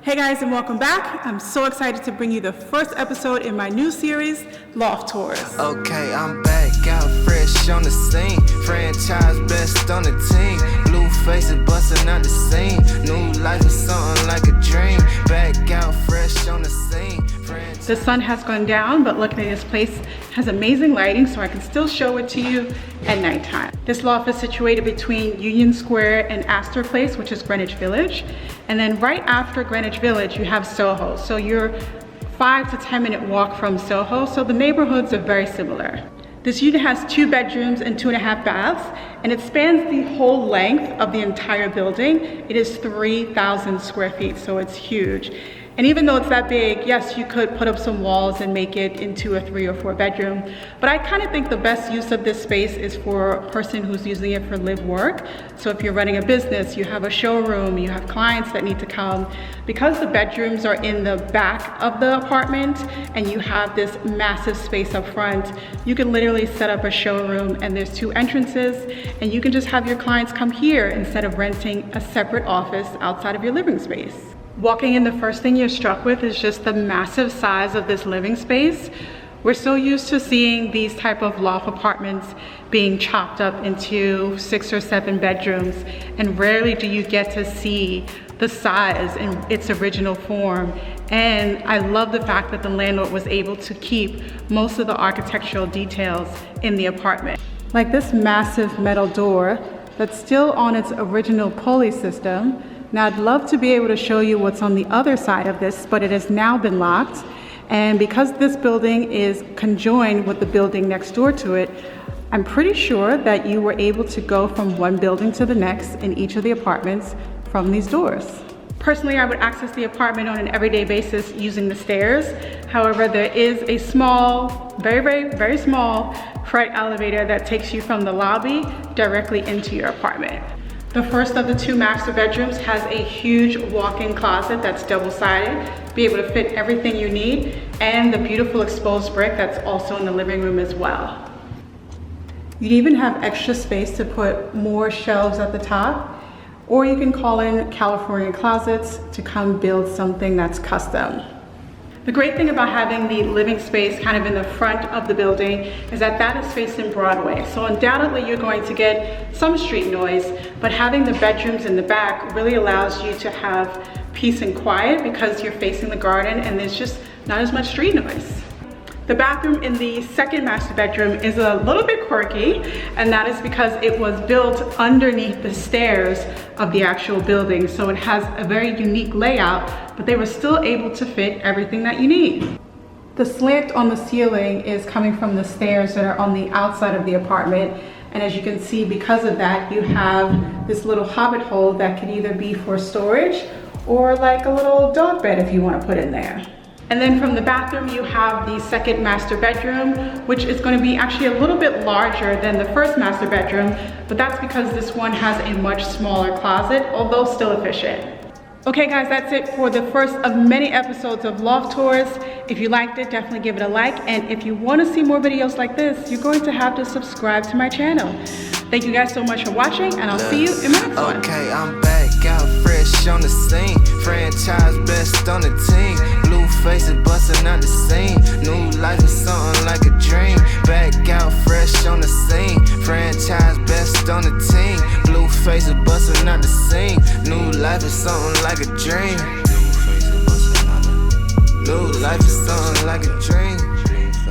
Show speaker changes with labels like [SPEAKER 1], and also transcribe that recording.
[SPEAKER 1] Hey guys, and welcome back. I'm so excited to bring you the first episode in my new series, Loft Tours.
[SPEAKER 2] Okay, I'm back, out fresh on the scene. Franchise best on the team. Blue faces busting out the scene. New life is something like a dream. Back out fresh on the scene.
[SPEAKER 1] The sun has gone down, but luckily this place has amazing lighting, so I can still show it to you at nighttime. This loft is situated between Union Square and Astor Place, which is Greenwich Village. And then right after Greenwich Village, you have Soho. So you're 5 to 10 minute walk from Soho. So the neighborhoods are very similar. This unit has 2 bedrooms and 2.5 baths, and it spans the whole length of the entire building. It is 3,000 square feet, so it's huge. And even though it's that big, yes, you could put up some walls and make it into a 3 or 4 bedroom. But I kind of think the best use of this space is for a person who's using it for live work. So if you're running a business, you have a showroom, you have clients that need to come. Because the bedrooms are in the back of the apartment and you have this massive space up front, you can literally set up a showroom and there's 2 entrances and you can just have your clients come here instead of renting a separate office outside of your living space. Walking in, the first thing you're struck with is just the massive size of this living space. We're so used to seeing these type of loft apartments being chopped up into 6 or 7 bedrooms, and rarely do you get to see the size in its original form. And I love the fact that the landlord was able to keep most of the architectural details in the apartment. Like this massive metal door that's still on its original pulley system. Now I'd love to be able to show you what's on the other side of this, but it has now been locked. And because this building is conjoined with the building next door to it, I'm pretty sure that you were able to go from one building to the next in each of the apartments from these doors. Personally, I would access the apartment on an everyday basis using the stairs. However, there is a small, very small freight elevator that takes you from the lobby directly into your apartment. The first of the 2 master bedrooms has a huge walk-in closet that's double-sided, be able to fit everything you need, and the beautiful exposed brick that's also in the living room as well. You'd even have extra space to put more shelves at the top, or you can call in California Closets to come build something that's custom. The great thing about having the living space kind of in the front of the building is that that is facing Broadway. So undoubtedly you're going to get some street noise, but having the bedrooms in the back really allows you to have peace and quiet because you're facing the garden and there's just not as much street noise. The bathroom in the second master bedroom is a little bit quirky, and that is because it was built underneath the stairs of the actual building. So it has a very unique layout, but they were still able to fit everything that you need. The slant on the ceiling is coming from the stairs that are on the outside of the apartment. And as you can see, because of that, you have this little hobbit hole that could either be for storage or like a little dog bed if you want to put in there. And then from the bathroom, you have the second master bedroom, which is going to be actually a little bit larger than the first master bedroom, but that's because this one has a much smaller closet, although still efficient. Okay guys, that's it for the first of many episodes of Loft Tours. If you liked it, definitely give it a like. And if you want to see more videos like this, you're going to have to subscribe to my channel. Thank you guys so much for watching, and I'll see you in my next one.
[SPEAKER 2] Okay, I'm back, out fresh on the scene. Franchise best on the team. Blue faces busting out the scene. New life is something like a dream. Back out fresh on the scene. Franchise best on the team. Blue faces busting out the scene. New life is something like a dream. New life is something like a dream.